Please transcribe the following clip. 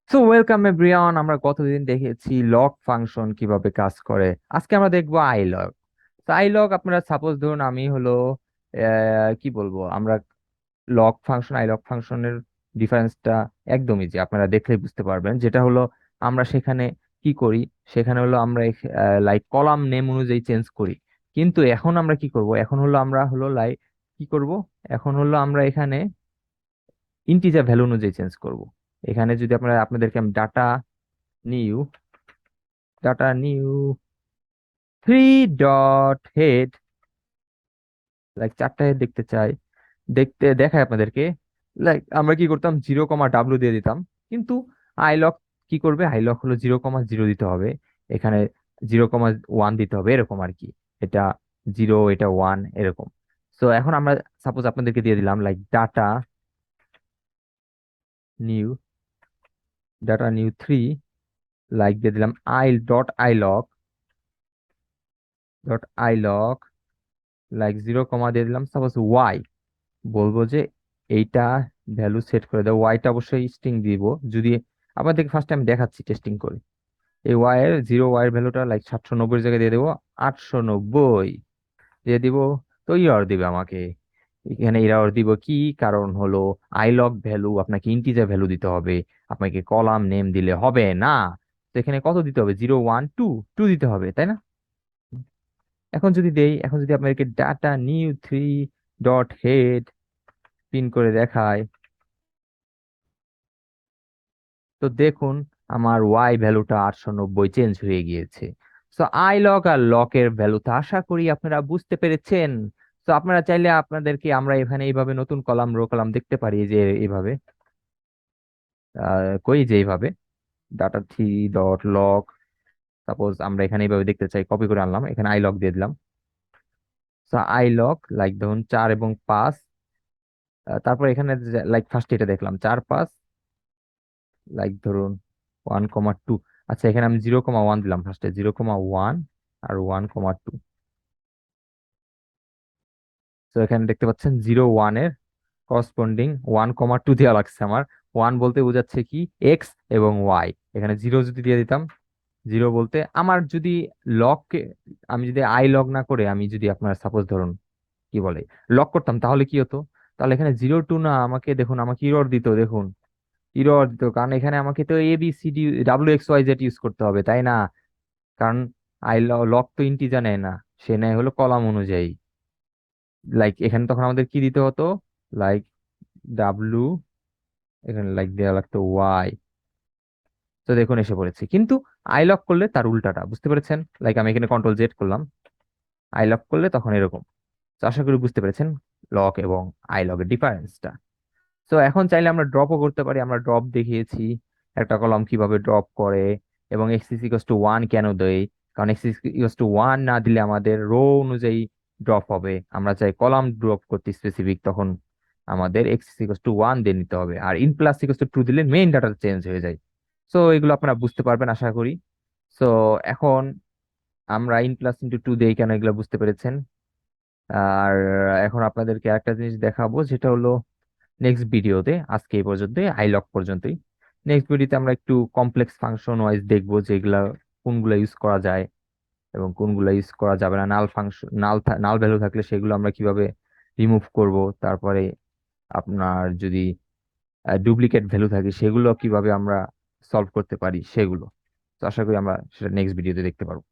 So welcome everyone. আমরা গতদিন দেখেছি লগ ফাংশন কিভাবে কাজ করে। আজকে আমরা দেখবো আই লগ। তো আই লগ আপনারা সাপোজ ধরুন আমি হলো কি বলবো, আমরা লগ ফাংশন আই লগ ফাংশনের ডিফারেন্সটা একদমই যে আপনারা দেখলেই বুঝতে পারবেন। যেটা হলো আমরা সেখানে কি করি, সেখানে হলো আমরা লাইক কলাম নেম অনুযায়ী চেঞ্জ করি। কিন্তু এখন আমরা কি করব, এখন হলো আমরা হলো লাইক কি করব, এখন হলো আমরা এখানে ইন্টিজার ভ্যালু অনুযায়ী চেঞ্জ করব। এখানে যদি আপনাদেরকে আমি new data new 3 dot head, like 4টা হেড দেখতে চাই, দেখায় আপনাদেরকে। লাইক আমরা কি করতাম, 0, ডাব্লু দিয়ে দিতাম। কিন্তু আইলক কি করবে, আইলক হলো 0, 0 দিতে হবে। এখানে 0, 1 দিতে হবে, এরকম আর কি। এটা 0, এটা 1, এরকম। তো এখন আমরা সাপোজ আপনাদেরকে দিয়ে দিলাম like new data new 3, like দিয়ে দিলাম I dot I lock like 0, দিয়ে দিলাম সাপোজ ওয়াই। বলবো যে এইটা ভ্যালু সেট করে দাও, ওয়াইটা অবশ্যই স্ট্রিং দিব। যদি আপনাদেরকে ফার্স্ট টাইম দেখাচ্ছি টেস্টিং করে, এই ওয়াই এর ভ্যালুটা লাইক 790 জায়গায় দিয়ে দেবো 890 দিয়ে দিব। তো ইরর দিবে আমাকে। এখানে ইরর দিব কি, কারণ হলো আইলগ ভ্যালু আপনাকে ইন্টিজার ভ্যালু দিতে হবে, আপনাকে কলাম নেম দিলে হবে না। তো এখানে কত দিতে হবে, 0, 1, 2, 2 দিতে হবে, তাই না? এখন যদি আপনাদেরকে data new 3 dot head print করে দেখায়, তো দেখুন আমার ওয়াই ভ্যালুটা 890 চেঞ্জ হয়ে গিয়েছে। তো আই লগ আর লকের ভ্যালুটা আশা করি আপনারা বুঝতে পেরেছেন। তো আপনারা চাইলে আপনাদেরকে আমরা এখানে এইভাবে নতুন কলাম রো কলাম দেখতে পারি, যে এইভাবে কই যে এইভাবে ডাটা3 ডট লগ। সাপোজ আমরা এখানে এইভাবে দেখতে চাই, কপি করে আনলাম, এখানে আই লগ দিয়ে দিলাম। তো আই লগ লাইক ধরুন 4 এবং 5, তারপর এখানে লাইক ফার্স্ট এটা দেখলাম 4, 5, লাইক ধরুন 1, 2। আচ্ছা, এখানে আমি 0, 1 দিলাম, ফার্স্টে 0, 1 আর 1, 2। তো এখানে দেখতে পাচ্ছেন 0, 1 এর করসপন্ডিং 1, 2 দেওয়া লাগছে আমার। 1 বলতে বোঝাচ্ছে কি, এক্স এবং ওয়াই। এখানে 0 যদি দিয়ে দিতাম, 0 বলতে আমার যদি লক, আমি যদি আই লগ না করে আমি যদি আপনার সাপোজ ধরুন কি বলে লক করতাম, তাহলে কি হতো? তাহলে এখানে 0, 2 না, আমাকে দেখুন আমাকে ইরর দিত, দেখুন ইরর দিত, কারণ এখানে আমাকে তো ABCD WXYZ ইউজ করতে হবে, তাই না? কারণ আই লক তো ইন্টিজার নেয় না, সে নেয় হলো কলাম অনুযায়ী। লাইক এখানে তখন আমাদের কি দিতে হতো, লাইক ডাব্লু, এখানে লাইক দেওয়া লাগতো ওয়াই। তো দেখুন এসে পড়েছে, কিন্তু আই লক করলে তার উল্টাটা, বুঝতে পেরেছেন? লাইক আমি এখানে কন্ট্রোল Z করলাম, আই লক করলে তখন এরকম। তো আশা করি বুঝতে পেরেছেন লক এবং আই লগের ডিফারেন্সটা। তো এখন চাইলে আমরা ড্রপও করতে পারি, আমরা ড্রপ দেখিয়েছি একটা কলাম কিভাবে ড্রপ করে, এবং x=1 কেন দেয়, কারণ x=1 না দিলে আমাদের রো অনুযায়ী ড্রপ হবে। আমরা চাই কলাম ড্রপ করতে স্পেসিফিক, তখন আমাদের x=1 দিয়ে নিতে হবে, আর in+=2 দিলে মেইন ডাটা চেঞ্জ হয়ে যায়। সো এগুলো আপনারা বুঝতে পারবেন আশা করি। সো এখন আমরা in+*2 দেই কেন, এগুলো বুঝতে পেরেছেন। আর এখন আপনাদেরকে একটা জিনিস দেখাবো, যেটা হলো নেক্সট ভিডিওতে, আজকে এই পর্যন্ত আই লক পর্যন্তই। নেক্সট ভিডিওতে আমরা একটু কমপ্লেক্স ফাংশন ওয়াইজ দেখবো, যেগুলা কোনগুলা ইউজ করা যায় এবং কোনগুলা ইউজ করা যাবে না। নাল ফাংশন, নাল ভ্যালু থাকলে সেগুলো আমরা কিভাবে রিমুভ করব, তারপরে আপনার যদি ডুপ্লিকেট ভ্যালু থাকে সেগুলো কিভাবে আমরা সলভ করতে পারি সেগুলো। তো আশা করি আমরা সেটা নেক্সট ভিডিওতে দেখতে পারবো।